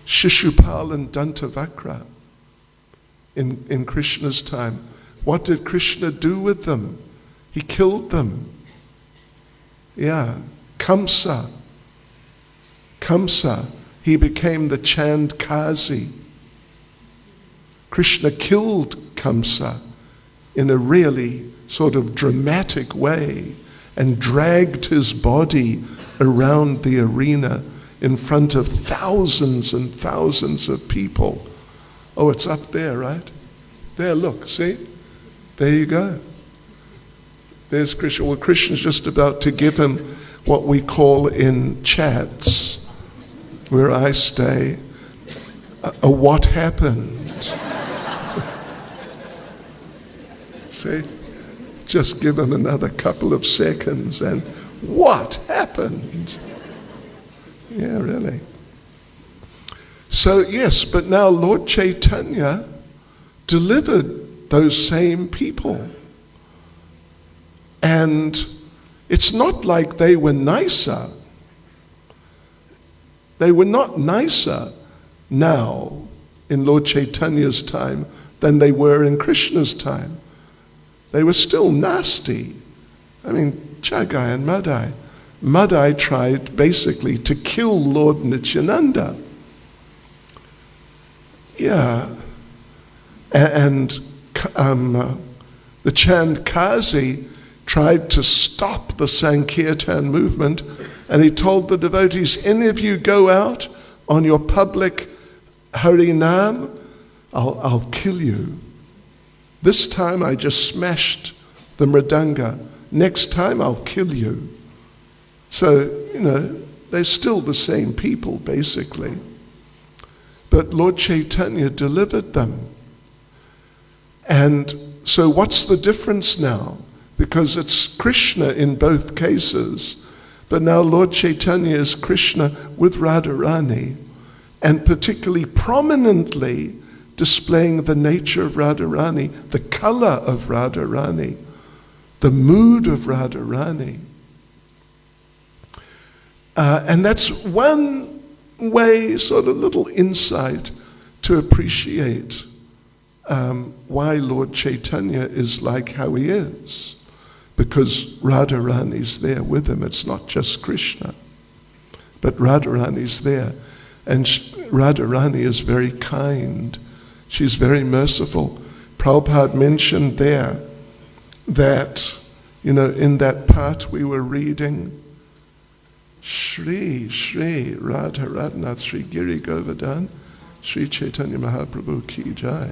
Shishupal and Dantavakra in Krishna's time. What did Krishna do with them? He killed them. Yeah, Kamsa, he became the Chandkazi. Krishna killed Kamsa in a really sort of dramatic way and dragged his body around the arena in front of thousands and thousands of people. Oh, it's up there, right? There, look, see? There you go. There's Krishna. Well, Krishna's just about to give him what we call in chats, where I stay, a what happened. See? Just give him another couple of seconds and what happened? Yeah, really. So yes, but now Lord Caitanya delivered those same people. And it's not like they were nicer. They were not nicer now in Lord Chaitanya's time than they were in Krishna's time. They were still nasty. I mean, Jagai and Madai. Madai tried basically to kill Lord Nityananda. Yeah. And the Chandkazi tried to stop the Sankirtan movement, and he told the devotees, any of you go out on your public Harinam, I'll kill you. This time I just smashed the mridanga. Next time I'll kill you. So, they're still the same people, basically. But Lord Caitanya delivered them. And so what's the difference now? Because it's Krishna in both cases, but now Lord Chaitanya is Krishna with Radharani, and particularly prominently displaying the nature of Radharani, the color of Radharani, the mood of Radharani. And that's one way, sort of little insight to appreciate why Lord Chaitanya is like how he is. Because Radharani's there with him. It's not just Krishna, but Radharani's there. And Radharani is very kind. She's very merciful. Prabhupada mentioned there that, in that part we were reading, Shri Radha Radhanath Shri Giri Govardhan Shri Chaitanya Mahaprabhu Ki Jai.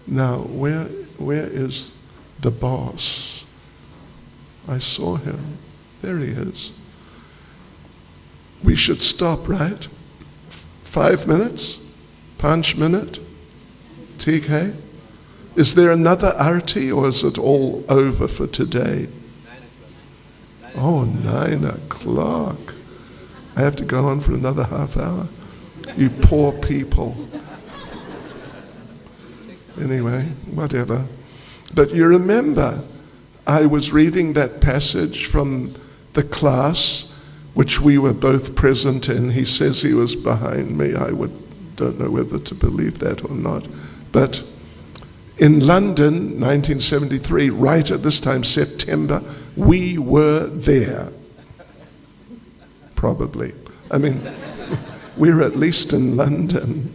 Now, where is the boss? I saw him. There he is. We should stop, right? 5 minutes? 5 minutes? TK? Is there another arti, or is it all over for today? 9 o'clock. Oh, 9 o'clock. I have to go on for another half hour? You poor people. Anyway, whatever. But you remember, I was reading that passage from the class, which we were both present in. He says he was behind me. I don't know whether to believe that or not. But in London, 1973, right at this time, September, we were there. Probably. I mean, we were at least in London.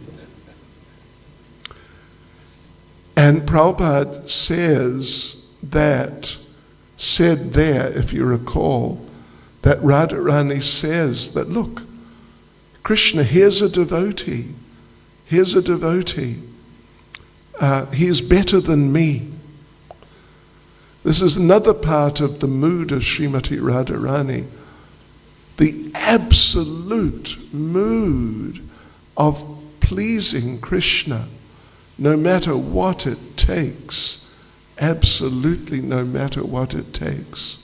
And Prabhupada said there, if you recall, that Radharani says that, look, Krishna, here's a devotee. Here's a devotee. He is better than me. This is another part of the mood of Srimati Radharani. The absolute mood of pleasing Krishna, no matter what it takes. Absolutely no matter what it takes.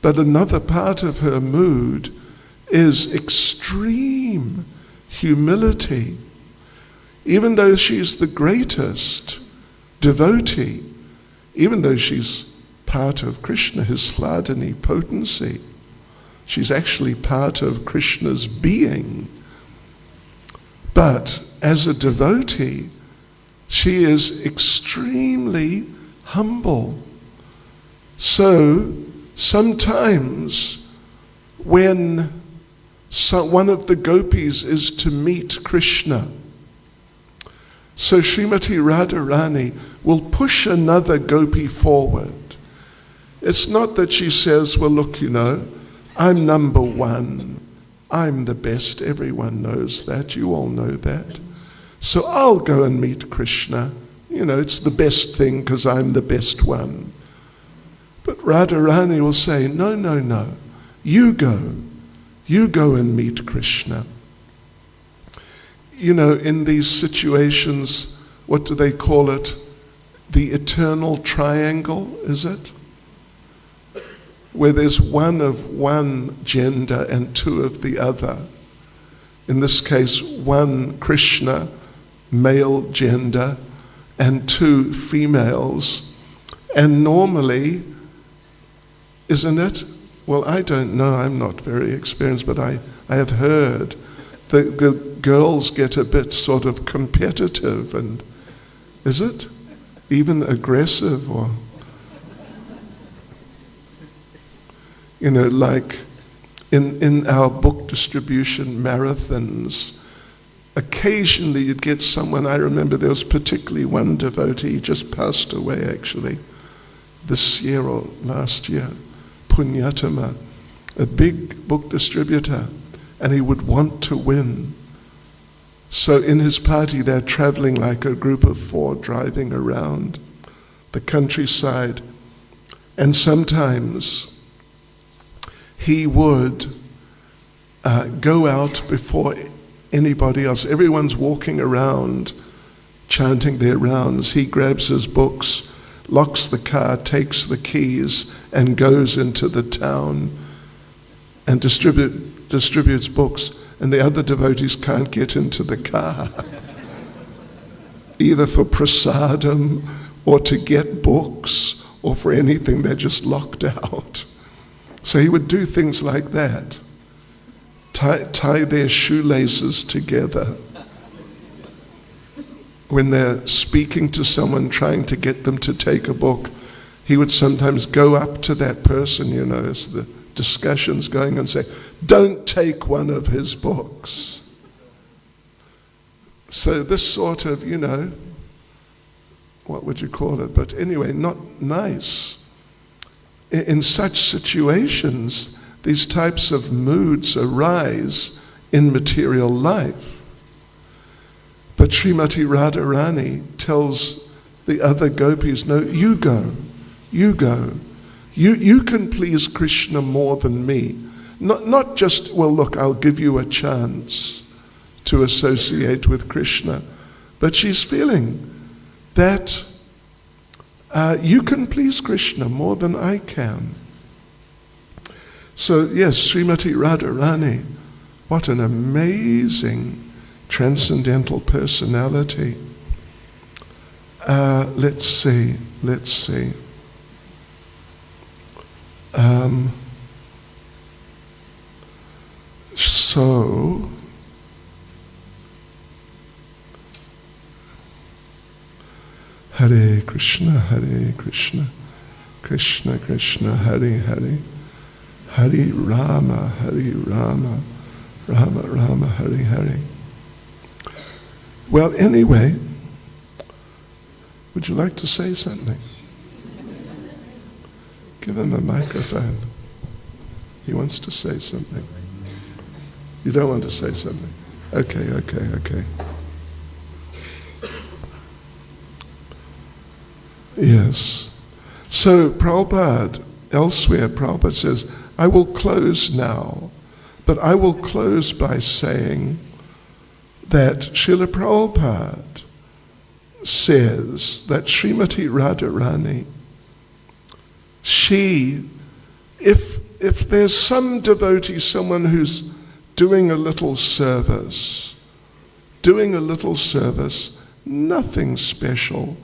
But another part of her mood is extreme humility. Even though she's the greatest devotee, even though she's part of Krishna, his Hladini potency, she's actually part of Krishna's being. But as a devotee, she is extremely humble. So sometimes when one of the gopis is to meet Krishna, so Srimati Radharani will push another gopi forward. It's not that she says, well, look, I'm number one. I'm the best. Everyone knows that. You all know that. So I'll go and meet Krishna. It's the best thing because I'm the best one. But Radharani will say, no. You go. You go and meet Krishna. In these situations, what do they call it? The eternal triangle, is it? Where there's one of one gender and two of the other. In this case, one Krishna, male gender, and two females. And normally, isn't it? Well, I don't know, I'm not very experienced, but I have heard the girls get a bit sort of competitive and, is it? Even aggressive, or, like in our book distribution marathons, occasionally you'd get someone. I remember there was particularly one devotee, he just passed away actually, this year or last year, Punyatama, a big book distributor, and he would want to win. So in his party they're traveling like a group of 4 driving around the countryside, and sometimes he would go out before anybody else. Everyone's walking around chanting their rounds. He grabs his books, locks the car, takes the keys, and goes into the town and distributes books, and the other devotees can't get into the car, either for prasadam or to get books or for anything. They're just locked out. So he would do things like that, tie their shoelaces together. When they're speaking to someone, trying to get them to take a book, he would sometimes go up to that person, as the discussion's going, and say, "Don't take one of his books." So this sort of, what would you call it? But anyway, not nice. In such situations, these types of moods arise in material life. But Srimati Radharani tells the other gopis, no, you go. You can please Krishna more than me. Not just, well, look, I'll give you a chance to associate with Krishna. But she's feeling that you can please Krishna more than I can. So yes, Srimati Radharani, what an amazing transcendental personality. Let's see. So, Hare Krishna, Krishna Krishna, Hare Hare, Hare Rama, Rama Rama, Hare Hare. Well, anyway, would you like to say something? Give him a microphone. He wants to say something. You don't want to say something? Okay. Yes. So Prabhupada, elsewhere, Prabhupada says, I will close now, but I will close by saying that Srila Prabhupada says that Srimati Radharani, if there's some devotee, someone who's doing a little service, nothing special,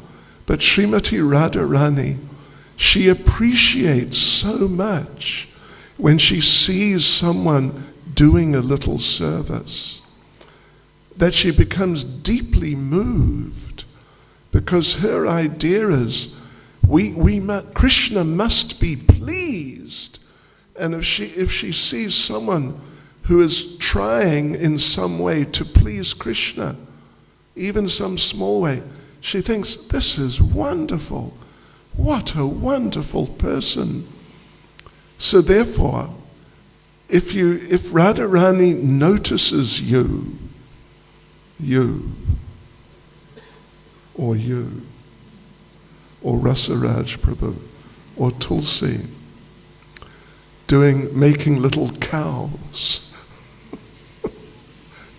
but Srimati Radharani, she appreciates so much when she sees someone doing a little service, that she becomes deeply moved, because her idea is Krishna must be pleased. And if she sees someone who is trying in some way to please Krishna, even some small way, she thinks, this is wonderful. What a wonderful person. So therefore, if Radharani notices you, or Rasaraj Prabhu, or Tulsi, making little cows,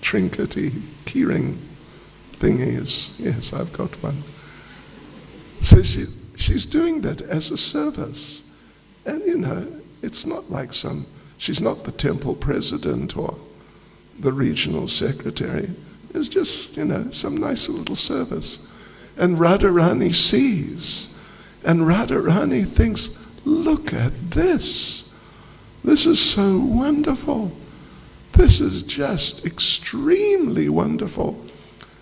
trinkety, keyring thingies. Yes, I've got one. So she's doing that as a service. And it's not like she's not the temple president or the regional secretary. It's just, some nice little service. And Radharani sees, and Radharani thinks, look at this. This is so wonderful. This is just extremely wonderful.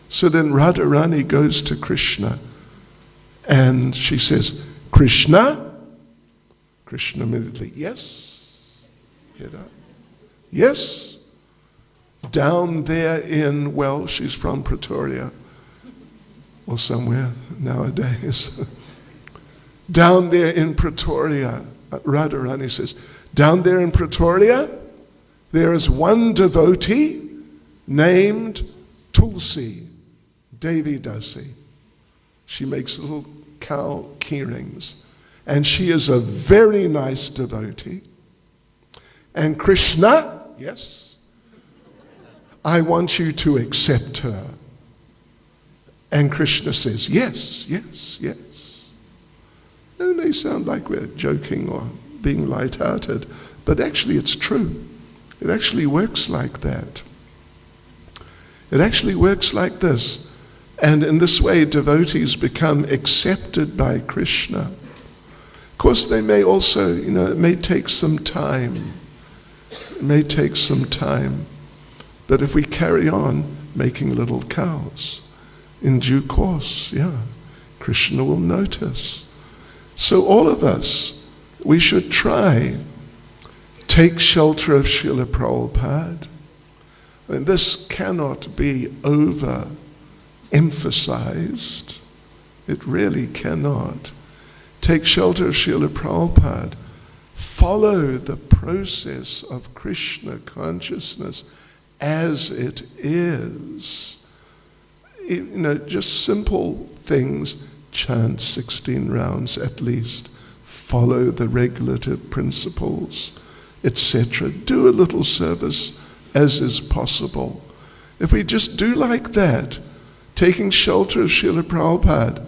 So then Radharani goes to Krishna and she says, Krishna? Krishna immediately, yes. Head up. Yes. Down there she's from Pretoria or somewhere nowadays. Down there in Pretoria, Radharani says, down there in Pretoria, there is one devotee named Tulsi, Devi Dasi. She makes little cow keyrings. And she is a very nice devotee. And Krishna, yes, I want you to accept her. And Krishna says, yes, yes, yes. It may sound like we're joking or being light-hearted, but actually it's true. It actually works like that. It actually works like this. And in this way, devotees become accepted by Krishna. Of course, they may also, it may take some time. It may take some time. But if we carry on making little cows, in due course, Krishna will notice. So all of us, we should try, take shelter of Srila Prabhupada. And this cannot be overemphasized. It really cannot. Take shelter of Srila Prabhupada. Follow the process of Krishna consciousness as it is. Just simple things, chant 16 rounds at least, follow the regulative principles, etc. Do a little service as is possible. If we just do like that, taking shelter of Srila Prabhupada,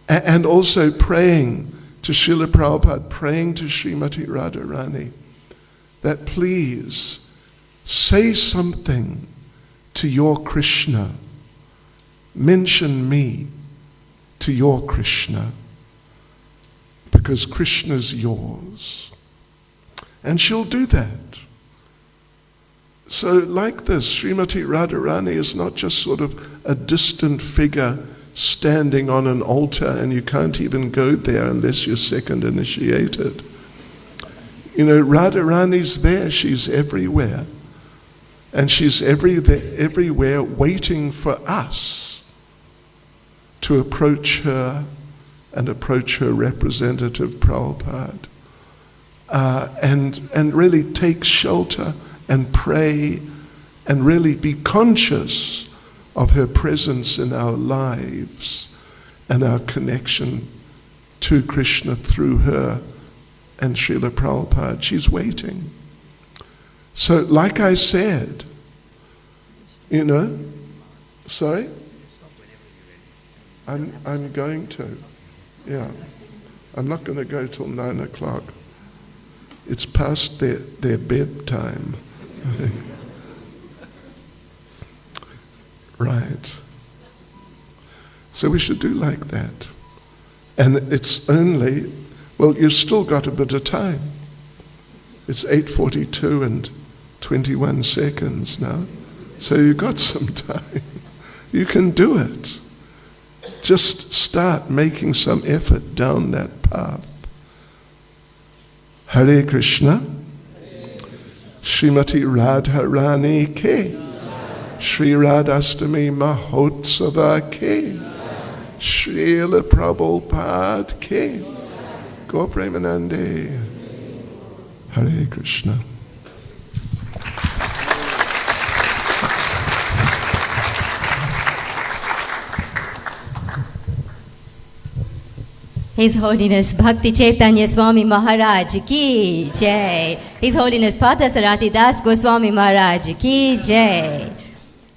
and also praying to Srila Prabhupada, praying to Srimati Radharani, that please say something to your Krishna. Mention me to your Krishna, because Krishna's yours. And she'll do that. So like this, Srimati Radharani is not just sort of a distant figure standing on an altar and you can't even go there unless you're second initiated. Radharani's there, she's everywhere. And she's everywhere waiting for us to approach her and approach her representative Prabhupada. And really take shelter and pray and really be conscious of her presence in our lives and our connection to Krishna through her and Srila Prabhupada. She's waiting. So like I said, sorry? I'm going to. Yeah. I'm not going to go till 9 o'clock. It's past their bedtime. Right. So we should do like that. And it's only, you've still got a bit of time. It's 8:42 and 21 seconds now. So you've got some time. You can do it. Just start making some effort down that path. Hare Krishna. Srimati Radharani ke. Shri Radhashtami Mahotsava ke. Srila Prabhupada ke. Go Premanande. Hare Krishna. His Holiness Bhakti Caitanya Swami Maharaj ki jai. His Holiness Partha Sarathi Das Goswami Maharaj ki jai.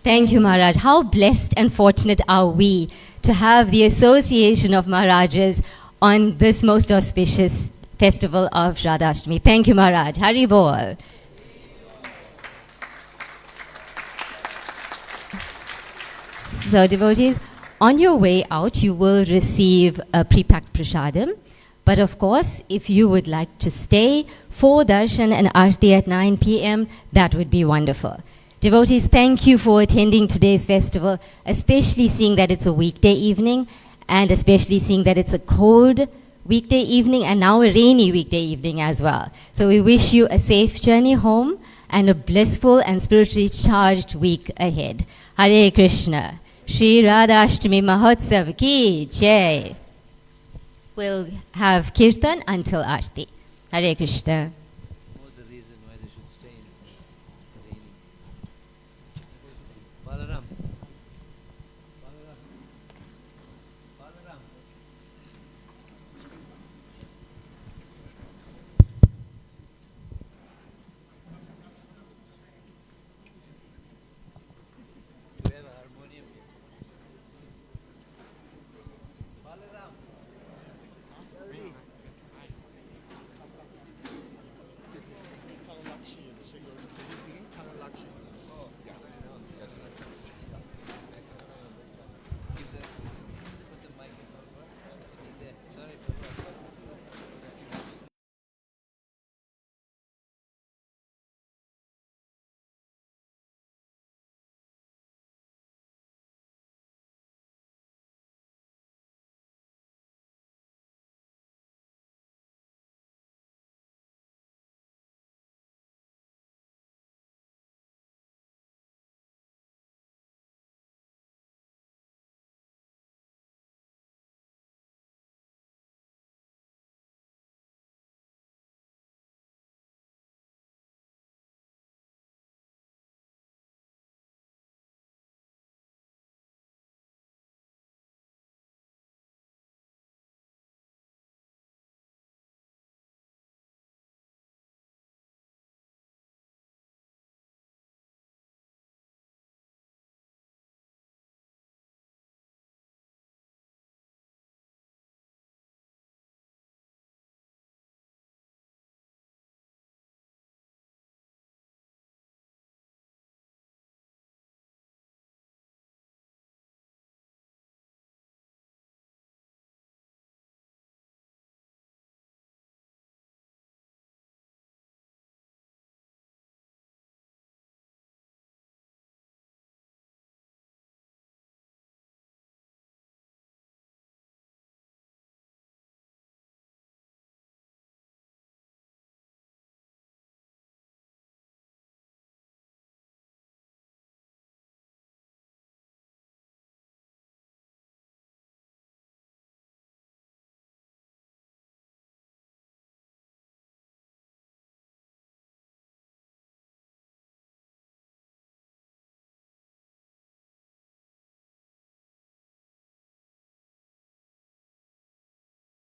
Thank you, Maharaj. How blessed and fortunate are we to have the association of Maharajas on this most auspicious festival of Radhashtami. Thank you, Maharaj. Hari Bol. So, devotees, on your way out, you will receive a pre-packed prasadam. But of course, if you would like to stay for darshan and arti at 9 p.m., that would be wonderful. Devotees, thank you for attending today's festival, especially seeing that it's a weekday evening, and especially seeing that it's a cold weekday evening, and now a rainy weekday evening as well. So we wish you a safe journey home and a blissful and spiritually charged week ahead. Hare Krishna. Shri Radhashtami Mahotsav ki jai. We'll have kirtan until Aarti. Hare Krishna.